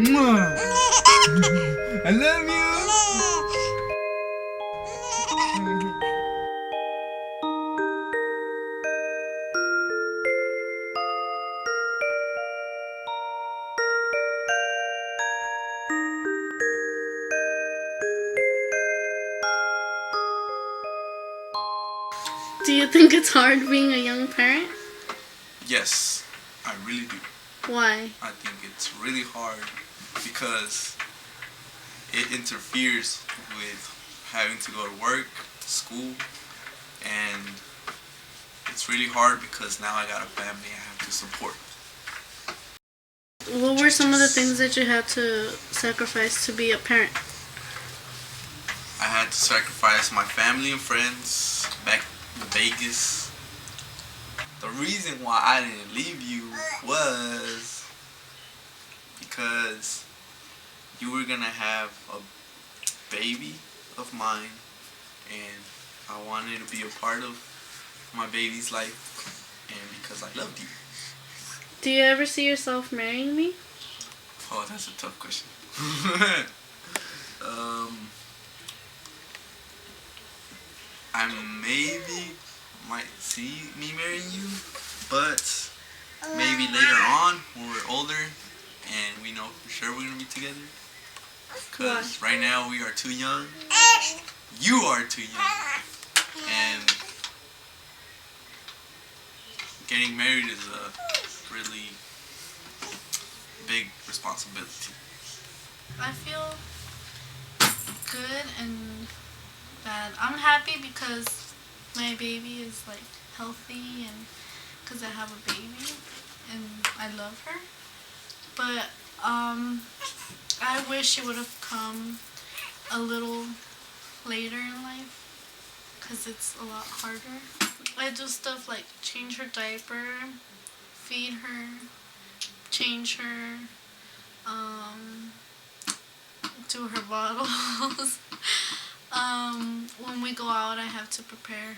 Mwah. I love you. Do you think it's hard being a young parent? Yes, I really do. Why? I think it's really hard because it interferes with having to go to work, school, and it's really hard because now I got a family I have to support. What were some of the things that you had to sacrifice to be a parent? I had to sacrifice my family and friends back in Vegas. The reason why I didn't leave you was because you were gonna have a baby of mine, and I wanted to be a part of my baby's life, and because I loved you. Do you ever see yourself marrying me? Oh, that's a tough question. I maybe might see me marrying you, but maybe later on when we're older and we know for sure we're gonna be together. Because right now we are too young. You are too young. And getting married is a really big responsibility. I feel good and bad. I'm happy because my baby is like healthy and because I have a baby and I love her. But I wish it would have come a little later in life because it's a lot harder. I do stuff like change her diaper, feed her, change her, do her bottles. When we go out, I have to prepare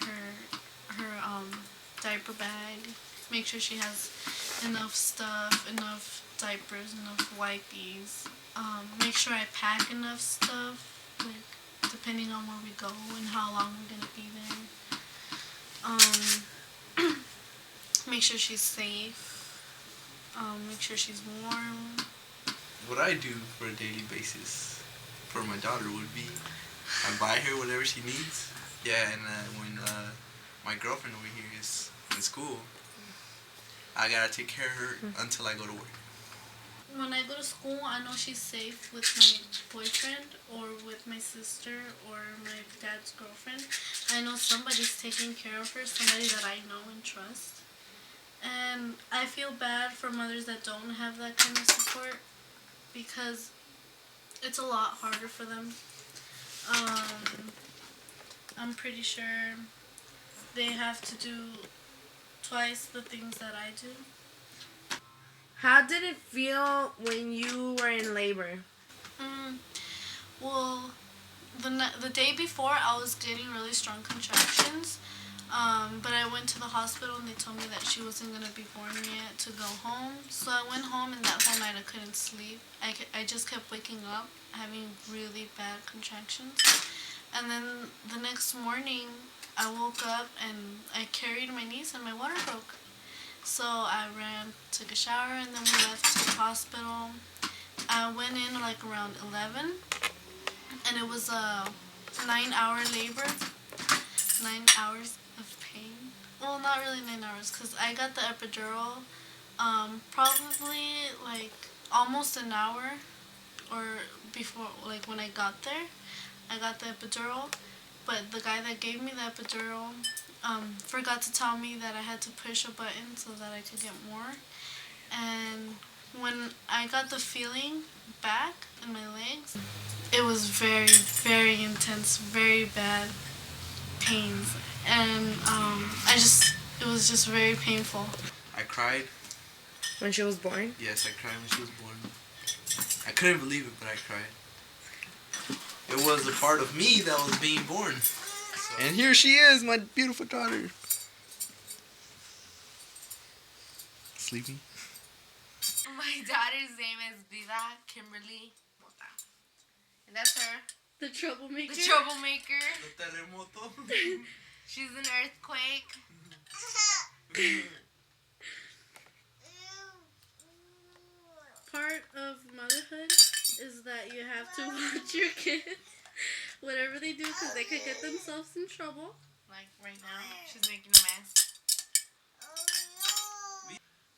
her diaper bag. Make sure she has enough stuff, enough diapers, enough wipes. Make sure I pack enough stuff, like depending on where we go and how long we're gonna be there. Make sure she's safe. Make sure she's warm. What I do for a daily basis for my daughter would be I buy her whatever she needs. Yeah, and when my girlfriend over here is in school, I gotta take care of her until I go to work. When I go to school, I know she's safe with my boyfriend or with my sister or my dad's girlfriend. I know somebody's taking care of her, somebody that I know and trust. And I feel bad for mothers that don't have that kind of support because it's a lot harder for them. I'm pretty sure they have to do twice the things that I do. How did it feel when you were in labor? Well, the day before I was getting really strong contractions, but I went to the hospital and they told me that she wasn't going to be born yet to go home. So I went home and that whole night I couldn't sleep. I just kept waking up having really bad contractions. And then the next morning I woke up and I carried my niece and my water broke. So I ran, took a shower, and then we left to the hospital. I went in like around 11, and it was a 9-hour labor, 9 hours of pain. Well, not really 9 hours, because I got the epidural probably like almost an hour or before, like when I got there. I got the epidural, but the guy that gave me the epidural forgot to tell me that I had to push a button so that I could get more. And when I got the feeling back in my legs, it was very, very intense, very bad pains. And it was just very painful. I cried. When she was born? Yes, I cried when she was born. I couldn't believe it, but I cried. It was a part of me that was being born. So. And here she is, my beautiful daughter. Sleeping. My daughter's name is Vida Kimberly Mota. And that's her. The troublemaker. The troublemaker. The terremoto. She's an earthquake. Part of motherhood is that you have to watch your kids, whatever they do, because they could get themselves in trouble. Like right now, she's making a mess.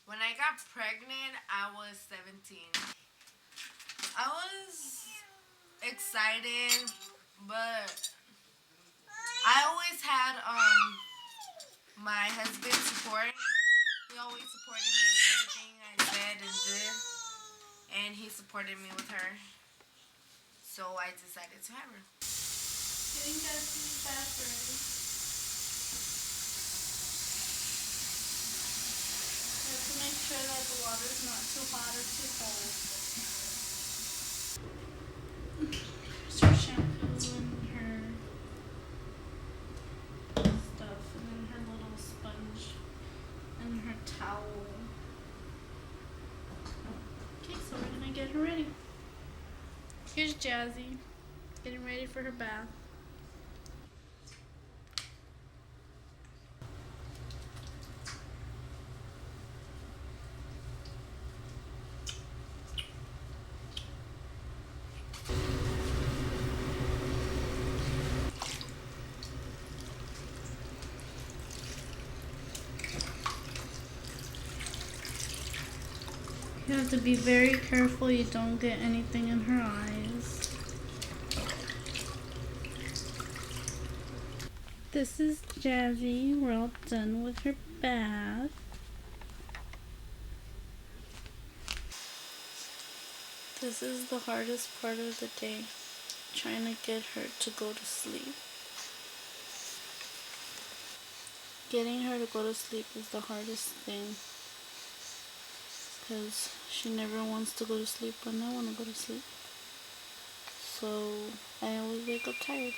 When I got pregnant, I was 17. I was excited, but I always had my husband's support. He always supported me in everything I said and did, and he supported me with her. So I decided to have her. Getting Jesse's bath ready. You have to make sure that the water is not too hot or too cold. Here's her shampoo and her stuff, and then her little sponge and her towel. Okay, so we're gonna get her ready. Here's Jazzy, getting ready for her bath. You have to be very careful you don't get anything in her eyes. This is Jazzy. We're all done with her bath. This is the hardest part of the day, trying to get her to go to sleep. Getting her to go to sleep is the hardest thing, because she never wants to go to sleep when I want to go to sleep. So I always wake up tired.